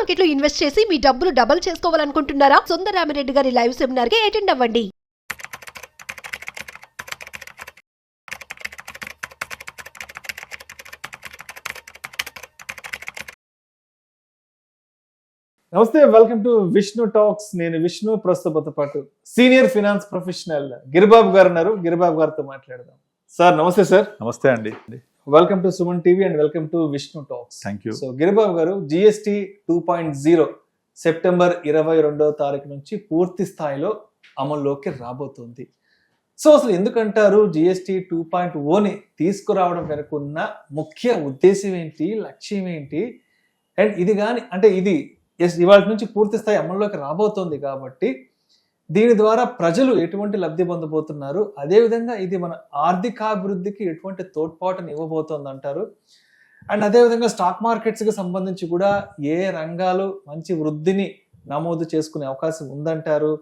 Market లో invest చేసి మీ డబ్బులు డబుల్ చేసుకోవాలనుకుంటున్నారా? సుందరరామిరెడ్డి గారి లైవ్ సెమినార్ కి అటెండ్ అవ్వండి. నమస్తే, వెల్కమ్ టు విష్ణు టాక్స్. నేను విష్ణు. ప్రస్తుతంతో పాటు సీనియర్ ఫినాన్స్ ప్రొఫెషనల్ గిరిబాబు గారు ఉన్నారు. గిరిబాబు గారితో మాట్లాడదాం. సార్ నమస్తే. సార్ నమస్తే అండి. Welcome to Suman TV and welcome to Vishnu talks. Thank you. So Giribabu గారు, జిఎస్టీ 2.0 సెప్టెంబర్ 22వ తారీఖు నుంచి పూర్తి స్థాయిలో అమల్లోకి రాబోతుంది. సో అసలు ఎందుకంటారు జిఎస్టీ 2.0ని తీసుకురావడం వెనుక ఉన్న ముఖ్య ఉద్దేశం ఏంటి, లక్ష్యం ఏంటి? అండ్ ఇది కానీ అంటే ఇది ఇవాళ నుంచి పూర్తి స్థాయి అమల్లోకి రాబోతోంది కాబట్టి దీని ద్వారా ప్రజలు ఎటువంటి లబ్ధి పొందబోతున్నారు, అదేవిధంగా ఇది మన ఆర్థికాభివృద్ధికి ఎటువంటి తోడ్పాటును ఇవ్వబోతోంది అంటారు? అండ్ అదేవిధంగా స్టాక్ మార్కెట్స్కి సంబంధించి కూడా ఏ రంగాలు మంచి వృద్ధిని నమోదు చేసుకునే అవకాశం ఉందంటారు?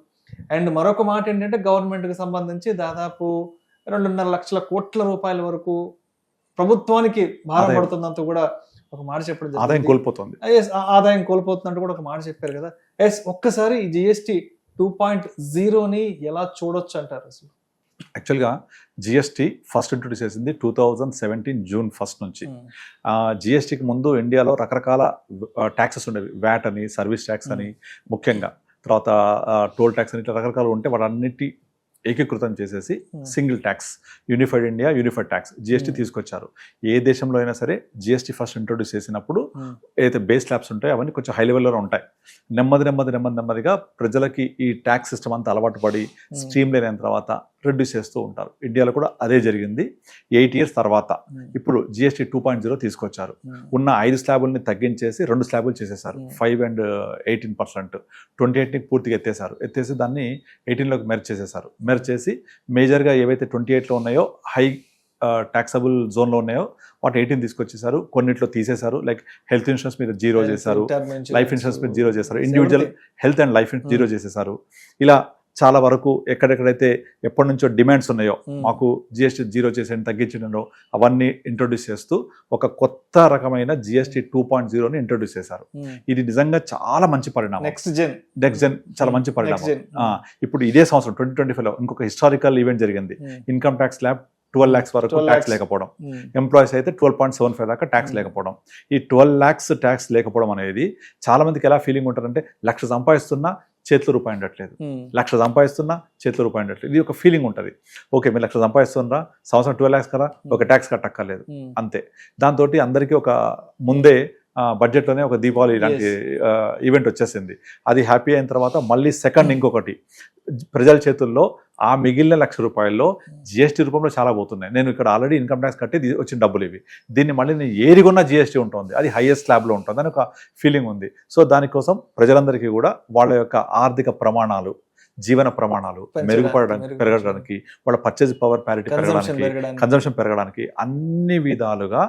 అండ్ మరొక మాట ఏంటంటే గవర్నమెంట్కి సంబంధించి దాదాపు 2.5 లక్షల కోట్ల రూపాయల వరకు ప్రభుత్వానికి భారం పడుతుందంటూ కూడా ఒక మాట చెప్పడం, ఆదాయం కోల్పోతుంది, ఆదాయం కోల్పోతున్నట్టు కూడా ఒక మాట చెప్పారు కదా. ఒక్కసారి ఈ జిఎస్టీ 2.0ని ఎలా చూడొచ్చు అంటారు? అసలు యాక్చువల్గా జిఎస్టీ ఫస్ట్ ఇంట్రొడ్యూస్ చేసింది 2017 జూన్ 1 నుంచి. జిఎస్టీకి ముందు ఇండియాలో రకరకాల ట్యాక్సెస్ ఉండేవి. వ్యాట్ అని, సర్వీస్ ట్యాక్స్ అని, ముఖ్యంగా తర్వాత టోల్ ట్యాక్స్ అని, ఇట్లా రకరకాలు ఉంటే వాటన్నిటి ఏకీకృతం చేసేసి single tax, unified India, unified tax, GST తీసుకొచ్చారు. ఏ దేశంలో అయినా సరే జిఎస్టీ ఫస్ట్ ఇంట్రొడ్యూస్ చేసినప్పుడు ఏదైతే బేస్ స్లాబ్స్ ఉంటాయో అవన్నీ కొంచెం హై లెవెల్లో ఉంటాయి. నెమ్మదిగా ప్రజలకి ఈ ట్యాక్స్ సిస్టమ్ అంతా అలవాటు పడి స్ట్రీమ్ లైన్ అయిన తర్వాత రెడ్యూస్ చేస్తూ ఉంటారు. ఇండియాలో కూడా అదే జరిగింది. 8 years తర్వాత ఇప్పుడు జిఎస్టీ 2.0 తీసుకొచ్చారు. ఉన్న 5 స్లాబుల్ని తగ్గించేసి 2 స్లాబులు చేసేసారు. 5 and 18%. 28ని పూర్తిగా ఎత్తేసి దాన్ని 18లోకి మెర్జ్ చేసేసారు. మెర్జ్ చేసి మేజర్గా ఏవైతే 28లో ఉన్నాయో హై ట్యాక్సబుల్ జోన్లో ఉన్నాయో వాటి 18 తీసుకొచ్చేసారు. కొన్నిట్లో తీసేశారు. లైక్ హెల్త్ ఇన్సూరెన్స్ మీద 0 చేశారు, లైఫ్ ఇన్సూరెన్స్ మీద 0 చేశారు, ఇండివిజువల్ హెల్త్ అండ్ లైఫ్ 0 చేసేసారు. ఇలా చాలా వరకు ఎక్కడెక్కడైతే ఎప్పటి నుంచో డిమాండ్స్ ఉన్నాయో మాకు జిఎస్టీ 0 చేసేయండి, తగ్గించడంలో అవన్నీ ఇంట్రొడ్యూస్ చేస్తూ ఒక కొత్త రకమైన జిఎస్టీ 2.0ని ఇంట్రొడ్యూస్ చేశారు. ఇది నిజంగా చాలా మంచి పరిణామం. నెక్స్ట్ జెన్ చాలా మంచి పరిణామం. ఇప్పుడు ఇదే సంవత్సరం 2025లో ఇంకొక హిస్టారికల్ ఈవెంట్ జరిగింది. ఇన్కమ్ ట్యాక్స్ ల్యాబ్ 12 lakhs వరకు ట్యాక్స్ లేకపోవడం, ఎంప్లాయీస్ అయితే 12.75 దాకా ట్యాక్స్ లేకపోవడం. ఈ 12 lakhs ట్యాక్స్ లేకపోవడం అనేది చాలా మందికి ఎలా ఫీలింగ్ ఉంటుందంటే 1,00,000 సంపాదిస్తున్నా చేతిలో రూపాయి ఉండట్లేదు, 1,00,000 సంపాదిస్తున్నా చేతిలో రూపాయి ఉండట్లేదు. ఇది ఒక ఫీలింగ్ ఉంటుంది. ఓకే, మీరు 1,00,000 సంపాదిస్తున్నారా, సంవత్సరం 12 lakhs కదా, ఒక ట్యాక్స్ కట్టక్కర్లేదు అంతే. దాంతో అందరికీ ఒక ముందే బడ్జెట్లోనే ఒక దీపావళి ఇలాంటి ఈవెంట్ వచ్చేసింది. అది హ్యాపీ అయిన తర్వాత మళ్ళీ సెకండ్ ఇంకొకటి ప్రజల చేతుల్లో ఆ మిగిలిన 1,00,000 రూపాయల్లో జిఎస్టీ రూపంలో చాలా పోతున్నాయి. నేను ఇక్కడ ఆల్రెడీ ఇన్కమ్ ట్యాక్స్ కట్టి వచ్చిన డబ్బులు ఇవి, దీన్ని మళ్ళీ నేను ఏరిగొన్న జిఎస్టీ ఉంటుంది, అది హైయెస్ట్ స్లాబ్లో ఉంటుంది అని ఒక ఫీలింగ్ ఉంది. సో దానికోసం ప్రజలందరికీ కూడా వాళ్ళ యొక్క ఆర్థిక ప్రమాణాలు, జీవన ప్రమాణాలు పెరగడానికి, వాళ్ళ పర్చేజ్ పవర్ ప్యారిటీ పెరగడానికి, కన్జంప్షన్ పెరగడానికి అన్ని విధాలుగా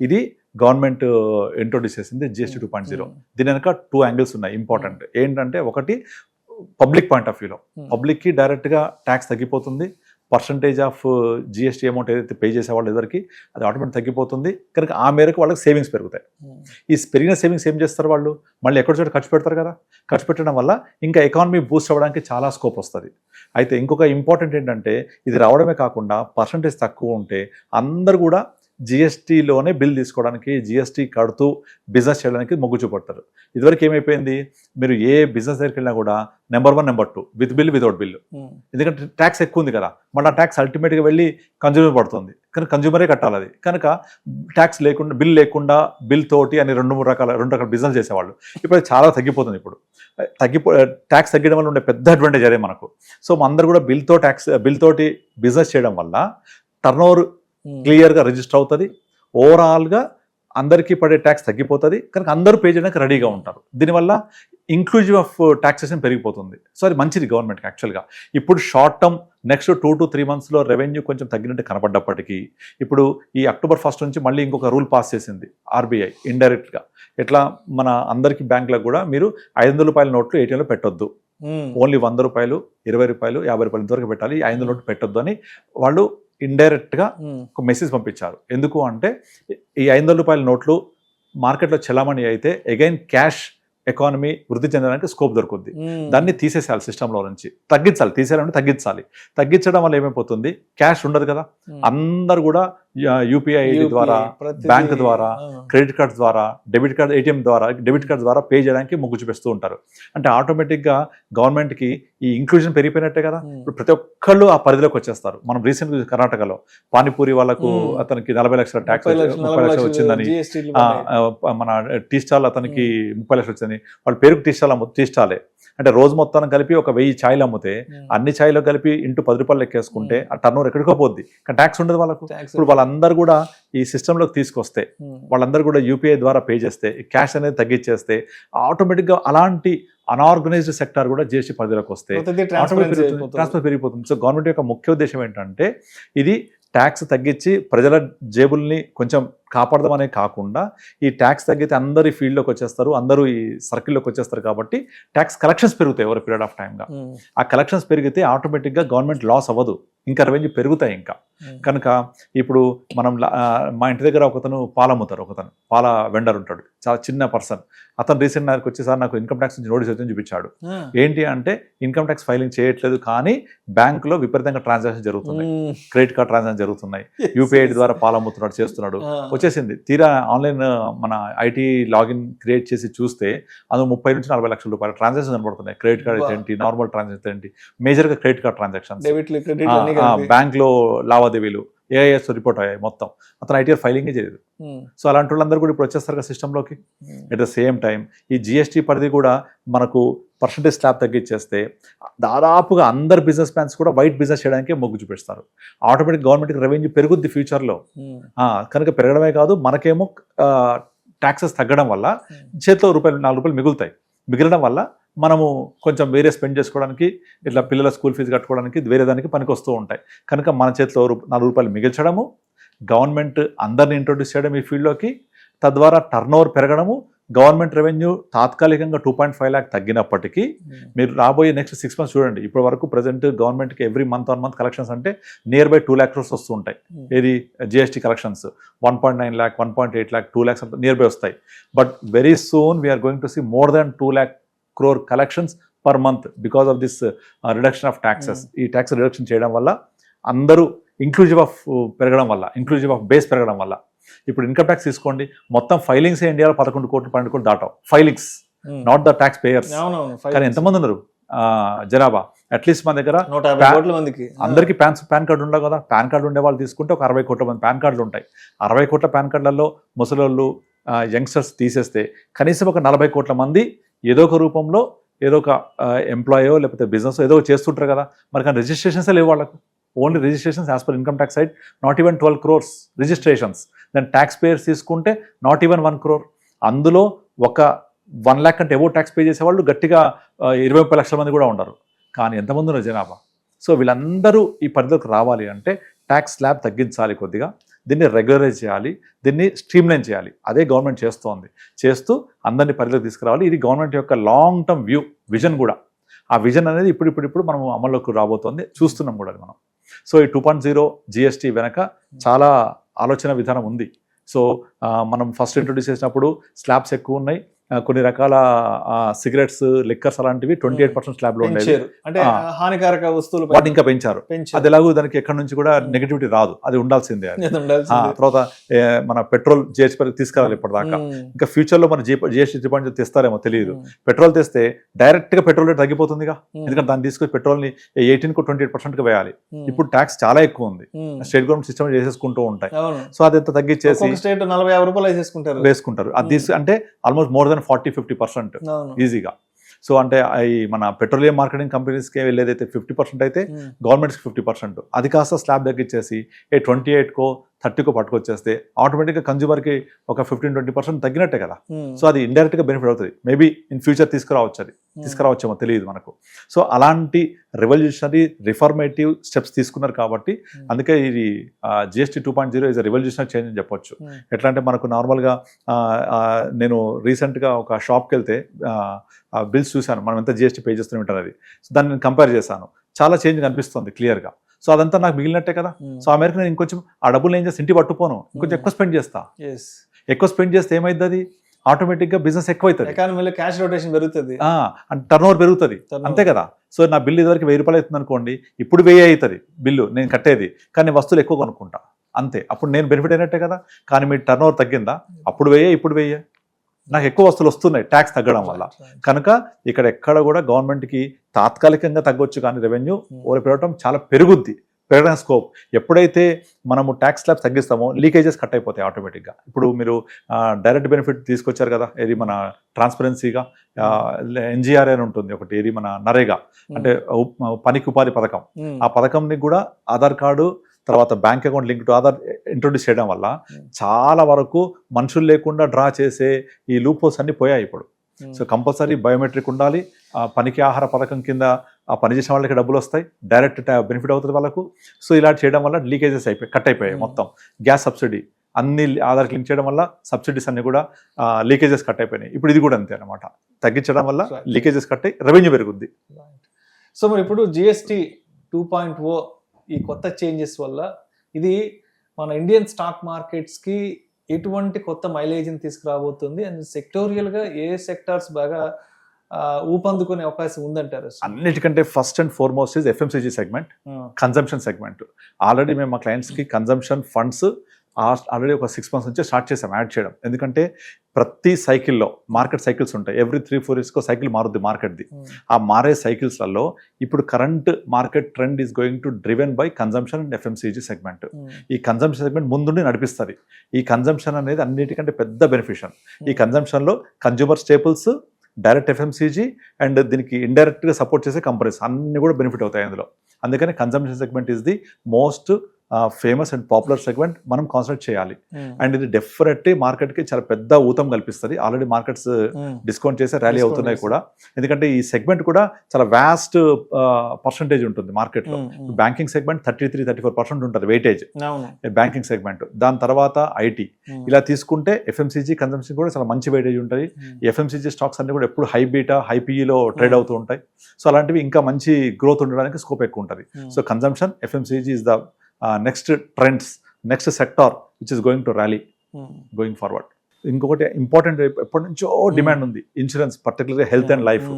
ఇది గవర్నమెంట్ ఇంట్రొడ్యూస్ చేసింది జిఎస్టీ 2.0. దీని వెనక 2 angles ఉన్నాయి ఇంపార్టెంట్. ఏంటంటే ఒకటి పబ్లిక్ పాయింట్ ఆఫ్ వ్యూలో పబ్లిక్కి డైరెక్ట్గా ట్యాక్స్ తగ్గిపోతుంది. పర్సంటేజ్ ఆఫ్ జిఎస్టీ అమౌంట్ ఏదైతే పే చేసేవాళ్ళు ఎవరికి అది ఆటోమేటిక్ తగ్గిపోతుంది. కనుక ఆ మేరకు వాళ్ళకి సేవింగ్స్ పెరుగుతాయి. ఈ పెరిగిన సేవింగ్స్ ఏం చేస్తారు వాళ్ళు, మళ్ళీ ఎక్కడ చోట ఖర్చు పెడతారు కదా. ఖర్చు పెట్టడం వల్ల ఇంకా ఎకానమీ బూస్ట్ అవ్వడానికి చాలా స్కోప్ వస్తుంది. అయితే ఇంకొక ఇంపార్టెంట్ ఏంటంటే ఇది రావడమే కాకుండా పర్సంటేజ్ తక్కువ ఉంటే అందరు కూడా జిఎస్టీలోనే బిల్ తీసుకోవడానికి, జిఎస్టీ కడుతూ బిజినెస్ చేయడానికి మొగ్గు చూపడతారు. ఇదివరకు ఏమైపోయింది, మీరు ఏ బిజినెస్ దగ్గరికి వెళ్ళినా కూడా number 1 number 2 with bill without bill. ఎందుకంటే ట్యాక్స్ ఎక్కువ ఉంది కదా, మళ్ళీ ఆ ట్యాక్స్ అల్టిమేట్గా వెళ్ళి కన్జ్యూమర్ పడుతుంది. కానీ కన్జ్యూమరే కట్టాలి అది. కనుక ట్యాక్స్ లేకుండా, బిల్ లేకుండా, బిల్ తోటి అని 2 రకాల బిజినెస్ చేసేవాళ్ళు. ఇప్పుడు అది చాలా తగ్గిపోతుంది. ఇప్పుడు ట్యాక్స్ తగ్గడం వల్ల ఉండే పెద్ద అడ్వాంటేజ్ అదే మనకు. సో అందరు కూడా బిల్ తోటి బిజినెస్ చేయడం వల్ల టర్న్ ఓవర్ క్లియర్గా రిజిస్టర్ అవుతుంది. ఓవరాల్గా అందరికీ పడే ట్యాక్స్ తగ్గిపోతుంది. కనుక అందరూ పే చేయడానికి రెడీగా ఉంటారు. దీనివల్ల ఇంక్లూజివ్ ఆఫ్ టాక్సేషన్ పెరిగిపోతుంది. సో అది మంచిది గవర్నమెంట్కి యాక్చువల్గా. ఇప్పుడు షార్ట్ టర్మ్ నెక్స్ట్ 2 to 3 monthsలో రెవెన్యూ కొంచెం తగ్గినట్టు కనపడ్డప్పటికీ ఇప్పుడు ఈ October 1 నుంచి మళ్ళీ ఇంకొక రూల్ పాస్ చేసింది ఆర్బీఐ ఇండైరెక్ట్గా. ఎట్లా మన అందరికీ బ్యాంకులకు కూడా మీరు 500 రూపాయల నోట్లు ఏటీఎంలో పెట్టొద్దు, ఓన్లీ 100 రూపాయలు, 20 రూపాయలు, 50 రూపాయలు ఇంతవరకు పెట్టాలి, 500 నోట్లు పెట్టొద్దు అని వాళ్ళు ఇండైరెక్ట్గా ఒక మెసేజ్ పంపించారు. ఎందుకు అంటే ఈ 500 రూపాయల నోట్లు మార్కెట్లో చలామణి అయితే అగైన్ క్యాష్ ఎకానమీ వృద్ధి చెందడానికి స్కోప్ దొరుకుద్ది. దాన్ని తీసేసేయాలి సిస్టంలో నుంచి, తగ్గించాలి. తీసేయాలంటే తగ్గించాలి. తగ్గించడం వల్ల ఏమైపోతుంది, క్యాష్ ఉండదు కదా, అందరు కూడా యూపీఐ ఐడి ద్వారా, బ్యాంక్ ద్వారా, క్రెడిట్ కార్డ్స్ ద్వారా, డెబిట్ కార్డ్, ఏటీఎం ద్వారా, డెబిట్ కార్డ్ ద్వారా పే చేయడానికి మొగ్గు చూపిస్తూ ఉంటారు. అంటే ఆటోమేటిక్గా గవర్నమెంట్కి ఈ ఇంక్లూజన్ పెరిగిపోయినట్టే కదా. ఇప్పుడు ప్రతి ఒక్కళ్ళు ఆ పరిధిలోకి వచ్చేస్తారు. మనం రీసెంట్గా కర్ణాటకలో పానీపూరి వాళ్ళకు అతనికి 40 లక్షల ట్యాక్స్ 30 లక్షలు వచ్చిందని, మన టీ స్టాల్ అతనికి 30 లక్షలు వచ్చిందని, వాళ్ళ పేరుకు టీ స్టాలే. అంటే రోజు మొత్తం కలిపి ఒక 1000 ఛాయలు అమ్మితే అన్ని ఛాయలు కలిపి ఇంటూ 10 రూపాయలు లెక్కేసుకుంటే ఆ టర్న్ ఓవర్ ఎక్కడికో పోద్ది, కానీ ట్యాక్స్ ఉండదు వాళ్ళకు. ఇప్పుడు వాళ్ళందరూ కూడా ఈ సిస్టంలోకి తీసుకొస్తే, వాళ్ళందరూ కూడా యూపీఐ ద్వారా పే చేస్తే, క్యాష్ అనేది తగ్గించేస్తే ఆటోమేటిక్గా అలాంటి అనార్గనైజ్డ్ సెక్టార్ కూడా జిఎస్టీ పరిధిలోకి వస్తే ట్రాన్స్ఫర్ పెరిగిపోతుంది. సో గవర్నమెంట్ యొక్క ముఖ్య ఉద్దేశం ఏంటంటే ఇది ట్యాక్స్ తగ్గించి ప్రజల జేబుల్ని కొంచెం కాపాడదామనే కాకుండా ఈ ట్యాక్స్ తగ్గితే అందరు ఈ ఫీల్డ్లోకి వచ్చేస్తారు, అందరూ ఈ సర్కిల్లోకి వచ్చేస్తారు. కాబట్టి ట్యాక్స్ కలెక్షన్స్ పెరుగుతాయి ఓవర్ పీరియడ్ ఆఫ్ టైమ్గా. ఆ కలెక్షన్స్ పెరిగితే ఆటోమేటిక్గా గవర్నమెంట్ లాస్ అవ్వదు, ఇంకా రెవెన్యూ పెరుగుతాయి ఇంకా. కనుక ఇప్పుడు మనం మా ఇంటి దగ్గర ఒకతను పాలు అమ్ముతారు, ఒకతను పాల వెండర్ ఉంటాడు, చాలా చిన్న పర్సన్. అతను రీసెంట్ నాకు వచ్చేసారి నాకు ఇన్కమ్ ట్యాక్స్ నుంచి నోటీస్ వచ్చి చూపించాడు. ఏంటి అంటే ఇన్కమ్ ట్యాక్స్ ఫైలింగ్ చేయట్లేదు, కానీ బ్యాంకులో విపరీతంగా ట్రాన్సాక్షన్ జరుగుతున్నాయి, క్రెడిట్ కార్డ్ ట్రాన్సాక్షన్ జరుగుతున్నాయి, యూపీఐ ద్వారా పాలు అమ్ముతున్నాడు, చేస్తున్నాడు. వచ్చేసింది తీరా ఆన్లైన్ మన ఐటీ లాగిన్ క్రియేట్ చేసి చూస్తే అందులో 30 నుంచి 40 లక్షల రూపాయల ట్రాన్సాక్షన్ కనబడుతున్నాయి. క్రెడిట్ కార్డ్ ఏంటి, నార్మల్ ట్రాన్సాక్షన్ ఏంటి, మేజర్గా క్రెడిట్ కార్డ్ ట్రాన్సాక్షన్స్, బ్యాంక్లో లావాదేవీలు, ఏఐఎస్ రిపోర్ట్ అయ్యాయి మొత్తం. అతను ఐటీఆర్ ఫైలింగే చేయలేదు. సో అలాంటి వాళ్ళందరూ కూడా ఇప్పుడు వచ్చేస్తారు కదా సిస్టంలోకి. ఎట్ ద సేమ్ టైం ఈ జిఎస్టీ పరిధి కూడా మనకు పర్సంటేజ్ స్లాబ్ తగ్గించేస్తే దాదాపుగా అందరు బిజినెస్ మ్యాన్స్ కూడా వైట్ బిజినెస్ చేయడానికి మొగ్గు చూపిస్తారు. ఆటోమేటిక్ గవర్నమెంట్కి రెవెన్యూ పెరుగుద్ది ఫ్యూచర్లో. కనుక పెరగడమే కాదు, మనకేమో ట్యాక్సెస్ తగ్గడం వల్ల చేతిలో ₹4 మిగులుతాయి. మిగిలడం వల్ల మనము కొంచెం వేరే స్పెండ్ చేసుకోవడానికి, ఇట్లా పిల్లల స్కూల్ ఫీజు కట్టుకోవడానికి, వేరే దానికి పనికి వస్తూ ఉంటాయి. కనుక మన చేతిలో ₹4 మిగిల్చడము, గవర్నమెంట్ అందరిని ఇంట్రొడ్యూస్ చేయడం ఈ ఫీల్డ్లోకి, తద్వారా టర్న్ ఓవర్ పెరగడము, గవర్నమెంట్ రెవెన్యూ తాత్కాలికంగా 2.5 lakh తగ్గినప్పటికీ మీరు రాబోయే నెక్స్ట్ 6 months చూడండి. ఇప్పటి వరకు ప్రజెంట్ గవర్నమెంట్కి every month on month collections అంటే నియర్ బై 2 lakh crores వస్తూ ఉంటాయి. ఏది GST collections 1.9 lakh, 1.8 lakh, 2 lakhs near by వస్తాయి. But very soon we're going to see more than 2 lakh crore collections per month because of this reduction of taxes. ఈ tax reduction చేయడం వల్ల అందరూ inclusive of పెరగడం వల్ల, inclusive of base పెరగడం వల్ల, ఇప్పుడు ఇన్కమ్ ట్యాక్స్ తీసుకోండి, మొత్తం ఫైలింగ్స్ ఇండియాలో 11 కోట్లు 12 కోట్లు దాటావు. Filings, not the tax payers. కానీ ఎంతమంది ఉన్నారు జనాభా? అట్లీస్ట్ మన దగ్గర 150 కోట్ల మందికి అందరికీ పాన్ కార్డు ఉండవు కదా. పాన్ కార్డు ఉండే వాళ్ళు తీసుకుంటే ఒక 60 కోట్ల మంది పాన్ కార్డులు ఉంటాయి. 60 కోట్ల పాన్ కార్డులలో ముసలోళ్ళు, యంగ్స్టర్స్ తీసేస్తే కనీసం ఒక 40 కోట్ల మంది ఏదో ఒక రూపంలో ఏదో ఒక ఎంప్లాయో లేకపోతే బిజినెస్ ఏదో చేస్తుంటారు కదా. మరి కానీ రిజిస్ట్రేషన్సే లేవు వాళ్ళకు. Only registrations as per income tax side not even 12 crores registrations. Then tax payers తీసుకుంటే నాట్ ఈవెన్ 1 crore. అందులో ఒక 1 lakh కంటే ఎవో ట్యాక్స్ పే చేసేవాళ్ళు గట్టిగా 20-30 లక్షల మంది కూడా ఉండరు. కానీ ఎంతమంది ఉన్నారు జనాభా? సో వీళ్ళందరూ ఈ పరిధిలోకి రావాలి అంటే ట్యాక్స్ స్లాబ్ తగ్గించాలి కొద్దిగా, దీన్ని రెగ్యులరైజ్ చేయాలి, దీన్ని స్ట్రీమ్లైన్ చేయాలి. అదే గవర్నమెంట్ చేస్తూ అందరినీ పరిధిలోకి తీసుకురావాలి. ఇది గవర్నమెంట్ యొక్క లాంగ్ టర్మ్ విజన్ కూడా. ఆ విజన్ అనేది ఇప్పుడు మనం అమల్లోకి రాబోతోంది, చూస్తున్నాం కూడా మనం. సో ఈ 2.0 జిఎస్టీ వెనక చాలా ఆలోచన విధానం ఉంది. సో మనం ఫస్ట్ ఇంట్రొడ్యూస్ చేసినప్పుడు స్లాబ్స్ ఎక్కువ ఉన్నాయి, కొన్ని రకాల సిగరెట్స్, లిక్కర్స్ అలాంటివి 28% స్లాబ్ లో ఉండేవి. అంటే హానికారక వస్తువులు వాటిని ఇంకా పెంచారు. అది ఎలాగో దానికి ఎక్కడి నుంచి కూడా నెగటివిటీ రాదు, అది ఉండాల్సిందే. తర్వాత మన పెట్రోల్ జిఎస్టీ తీసుకురావాలి ఇప్పటిదాకా. ఇంకా ఫ్యూచర్ లో మన జిఎస్టీ 3.0 తెస్తారేమో తెలియదు. పెట్రోల్ తెస్తే డైరెక్ట్ గా పెట్రోల్ రేట్ తగ్గిపోతుందిగా, ఎందుకంటే దాన్ని తీసుకొని పెట్రోల్ ని 18 కు 28% వేయాలి. ఇప్పుడు ట్యాక్స్ చాలా ఎక్కువ ఉంది, స్టేట్ గవర్నమెంట్ సిస్టమ్ చేసేసుకుంటూ ఉంటాయి. సో అది ఎంత తగ్గించేసి స్టేట్ 40-50 రూపాయలు వేసుకుంటారు. అది అంటే ఆల్మోస్ట్ మోర్ 40-50% ఈజీగా. సో అంటే ఈ మన పెట్రోలియం మార్కెటింగ్ కంపెనీస్కి వెళ్ళేదైతే 50% అయితే గవర్నమెంట్స్కి 50%. అది కాస్త స్లాబ్ తగ్గించేసి 28కో 30కో పట్టుకొచ్చేస్తే ఆటోమేటిక్గా కన్జ్యూమర్కి ఒక 15-20% తగ్గినట్టే కదా. సో అది ఇండైరెక్ట్గా బెనిఫిట్ అవుతుంది. మేబీ ఇన్ ఫ్యూచర్ తీసుకురావచ్చేమో తెలియదు మనకు. సో అలాంటి రెవల్యూషనరీ రిఫార్మేటివ్ స్టెప్స్ తీసుకున్నారు కాబట్టి అందుకే ఇది జిఎస్టీ 2.0 ఇస్ రెవల్యూషనరీ చేంజ్ అని చెప్పొచ్చు. ఎట్లా అంటే మనకు నార్మల్గా నేను రీసెంట్గా ఒక షాప్కి వెళ్తే బిల్స్ చూశాను, మనం ఎంత జిఎస్టీ పే చేస్తూనే ఉంటారు. అది సో దాన్ని నేను కంపేర్ చేశాను, చాలా చేంజ్ కనిపిస్తుంది క్లియర్గా. సో అదంతా నాకు మిగిలినట్టే కదా. సో ఆ మేరకు నేను ఇంకొంచెం ఆ డబ్బులు ఏం చేస్తే ఇంటి పట్టుకోను, ఇంకొంచెం ఎక్కువ స్పెండ్ చేస్తా. ఎక్కువ స్పెండ్ చేస్తే ఏమైంది, అది ఆటోమేటిక్గా బిజినెస్ ఎక్కువైతుంది, ఎకానమీలో క్యాష్ రొటేషన్ పెరుగుతుంది, టర్న్ ఓవర్ పెరుగుతుంది. అంతే కదా. సో నా బిల్లు ఇదివరకు 1000 రూపాయలు అవుతుంది అనుకోండి, ఇప్పుడు 1000 అవుతుంది బిల్లు నేను కట్టేది, కానీ వస్తువులు ఎక్కువ కొనుక్కుంటా, అంతే. అప్పుడు నేను బెనిఫిట్ అయినట్టే కదా. కానీ మీ టర్న్ ఓవర్ తగ్గిందా, అప్పుడు 1000 ఇప్పుడు 1000, నాకు ఎక్కువ వస్తువులు వస్తున్నాయి ట్యాక్స్ తగ్గడం వల్ల. కనుక ఇక్కడ ఎక్కడ కూడా గవర్నమెంట్కి తాత్కాలికంగా తగ్గొచ్చు, కానీ రెవెన్యూ ఓవర్ పెరగడం చాలా పెరగడానికి స్కోప్. ఎప్పుడైతే మనము ట్యాక్స్ స్లాబ్స్ తగ్గిస్తామో లీకేజెస్ కట్ అయిపోతాయి ఆటోమేటిక్గా. ఇప్పుడు మీరు డైరెక్ట్ బెనిఫిట్ తీసుకొచ్చారు కదా, ఇది మన ట్రాన్స్పరెన్సీగా ఎన్జిఆర్ అని ఉంటుంది ఒకటి, ఇది మన నరేగా అంటే పనికి ఉపాధి పథకం. ఆ పథకంని కూడా ఆధార్ కార్డు తర్వాత bank account link to Aadhaar introduce చేయడం వల్ల చాలా వరకు మనుషులు లేకుండా డ్రా చేసే ఈ లూప్ హోల్స్ అన్ని పోయాయి ఇప్పుడు. సో కంపల్సరీ బయోమెట్రిక్ ఉండాలి. పనికి ఆహార పథకం కింద ఆ పనిచేసిన వాళ్ళకి డబ్బులు వస్తాయి, డైరెక్ట్ బెనిఫిట్ అవుతుంది వాళ్ళకు. సో ఇలా చేయడం వల్ల లీకేజెస్ కట్ అయిపోయాయి మొత్తం. గ్యాస్ సబ్సిడీ అన్ని ఆధార్కి లింక్ చేయడం వల్ల సబ్సిడీస్ అన్ని కూడా లీకేజెస్ కట్ అయిపోయినాయి. ఇప్పుడు ఇది కూడా అంతే అనమాట, తగ్గించడం వల్ల లీకేజెస్ కట్ అయ్యి రెవెన్యూ పెరుగుద్ది. సో మరి ఇప్పుడు జిఎస్టీ 2.0 ఈ కొత్త చేంజెస్ వల్ల ఇది మన ఇండియన్ స్టాక్ మార్కెట్స్కి ఎటువంటి కొత్త మైలేజ్ని తీసుకురాబోతుంది, అండ్ సెక్టోరియల్గా ఏ సెక్టార్స్ బాగా ఊపందుకునే అవకాశం ఉందంటారు? అన్నిటికంటే first and foremost is FMCG segment, consumption segment. Already మేము మా క్లయింట్స్కి కన్జంప్షన్ ఫండ్స్ ఆల్రెడీ ఒక 6 months నుంచి స్టార్ట్ చేసాం యాడ్ చేయడం. ఎందుకంటే ప్రతి సైకిల్లో మార్కెట్ సైకిల్స్ ఉంటాయి, ఎవ్రీ 3-4 yearsకో సైకిల్ మారుద్ది మార్కెట్ది. ఆ మారే సైకిల్స్లలో ఇప్పుడు current market trend is going to driven by consumption and FMCG segment. ఈ కన్జంప్షన్ సెగ్మెంట్ ముందుండి నడిపిస్తుంది. ఈ కన్జంప్షన్ అనేది అన్నిటికంటే పెద్ద బెనిఫిషియల్. ఈ కన్జంప్షన్లో consumer staples, direct FMCG and దీనికి ఇండైరెక్ట్గా సపోర్ట్ చేసే కంపెనీస్ అన్ని కూడా బెనిఫిట్ అవుతాయి అందులో. అందుకని consumption segment is the most famous and popular segment మనం కాన్సన్ట్రేట్ చేయాలి. అండ్ ఇది డెఫినెట్లీ మార్కెట్కి చాలా పెద్ద ఊతం కల్పిస్తుంది. ఆల్రెడీ మార్కెట్స్ డిస్కౌంట్ చేసి ర్యాలీ అవుతున్నాయి కూడా, ఎందుకంటే ఈ సెగ్మెంట్ కూడా చాలా వ్యాస్ట్ పర్సంటేజ్ ఉంటుంది మార్కెట్లో. బ్యాంకింగ్ సెగ్మెంట్ 33-34% ఉంటుంది వెయిటేజ్ బ్యాంకింగ్ సెగ్మెంట్. దాని తర్వాత ఐటీ, ఇలా తీసుకుంటే ఎఫ్ఎంసీజీ కన్జంప్షన్ కూడా చాలా మంచి వెయిటేజ్ ఉంటుంది. ఎఫ్ఎంసీజీ స్టాక్స్ అన్ని కూడా ఎప్పుడు హై బీటా హై పీఈలో ట్రేడ్ అవుతూ ఉంటాయి. సో అలాంటివి ఇంకా మంచి గ్రోత్ ఉండడానికి స్కోప్ ఎక్కువ ఉంటుంది. So consumption FMCG is the next trends, next sector which is going to rally going forward. ఇంకొకటి ఇంపార్టెంట్, ఎప్పటి నుంచో డిమాండ్ ఉంది ఇన్సూరెన్స్, పర్టికులర్గా హెల్త్ అండ్ లైఫ్.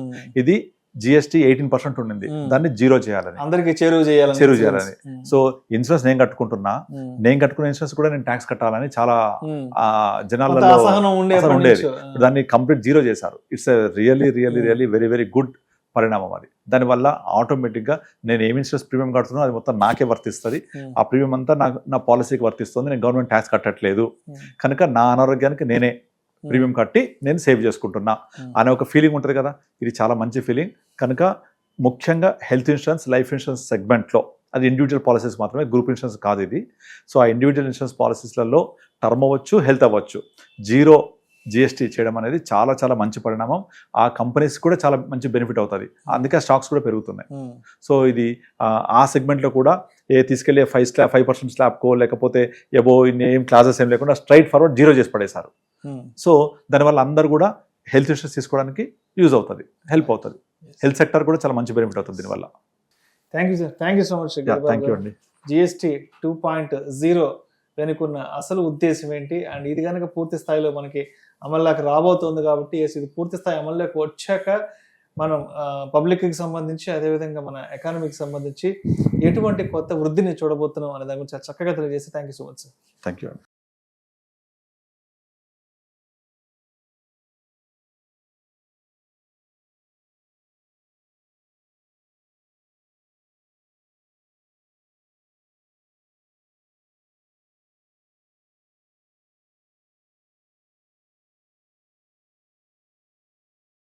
ఇది జిఎస్టీ 18% ఉండింది, దాన్ని 0 చేయాలని, అందరికి చేరువ చేయాలని. సో ఇన్సూరెన్స్ నేను కట్టుకున్న ఇన్సూరెన్స్ కూడా నేను ట్యాక్స్ కట్టాలని చాలా జనాలలో ఉండేది. దాన్ని కంప్లీట్ 0 చేశారు. It's really really really very very good పరిణామం అది. దానివల్ల ఆటోమేటిక్గా నేను ఏమి ఇన్సూరెన్స్ ప్రీమియం కడుతున్నానో అది మొత్తం నాకే వర్తిస్తుంది. ఆ ప్రీమియం అంతా నా పాలసీకి వర్తిస్తుంది. నేను గవర్నమెంట్ ట్యాక్స్ కట్టట్లేదు, కనుక నా అనారోగ్యానికి నేనే ప్రీమియం కట్టి నేను సేవ్ చేసుకుంటున్నా అనే ఒక ఫీలింగ్ ఉంటుంది కదా. ఇది చాలా మంచి ఫీలింగ్. కనుక ముఖ్యంగా హెల్త్ ఇన్సూరెన్స్, లైఫ్ ఇన్సూరెన్స్ సెగ్మెంట్లో అది ఇండివిజువల్ పాలసీస్ మాత్రమే, గ్రూప్ ఇన్సూరెన్స్ కాదు ఇది. సో ఆ ఇండివిజువల్ ఇన్సూరెన్స్ పాలసీస్లలో టర్మ్ అవ్వచ్చు, హెల్త్ అవ్వచ్చు, 0 జిఎస్టీ చేయడం అనేది చాలా చాలా మంచి పరిణామం. ఆ కంపెనీస్ కూడా చాలా మంచి బెనిఫిట్ అవుతుంది. అందుకే స్టాక్స్ కూడా పెరుగుతున్నాయి. సో ఇది ఆ సెగ్మెంట్లో కూడా తీసుకెళ్లే 5% స్లాబ్కో లేకపోతే ఎబో ఏం క్లాసెస్ ఏం లేకుండా స్ట్రైట్ ఫార్వర్డ్ 0 చేసి పడేశారు. సో దానివల్ల అందరు కూడా హెల్త్ ఇన్సూరెన్స్ తీసుకోవడానికి యూజ్ అవుతుంది, హెల్ప్ అవుతుంది. హెల్త్ సెక్టర్ కూడా చాలా మంచి బెనిఫిట్ అవుతుంది దీనివల్ల. Thank you sir, thank you so much. Thank you అండి. జిఎస్టీ 2.0 వెనుకున్న అసలు ఉద్దేశం ఏంటి, అండ్ ఇది కనుక పూర్తి స్థాయిలో మనకి అమల్లోకి రాబోతోంది కాబట్టి ఇది పూర్తి స్థాయి అమల్లోకి వచ్చాక మనం పబ్లిక్కి సంబంధించి అదేవిధంగా మన ఎకానమీకి సంబంధించి ఎటువంటి కొత్త వృద్ధిని చూడబోతున్నాం అనే దాని గురించి చక్కగా తెలియజేసి thank you so much sir. Thank you.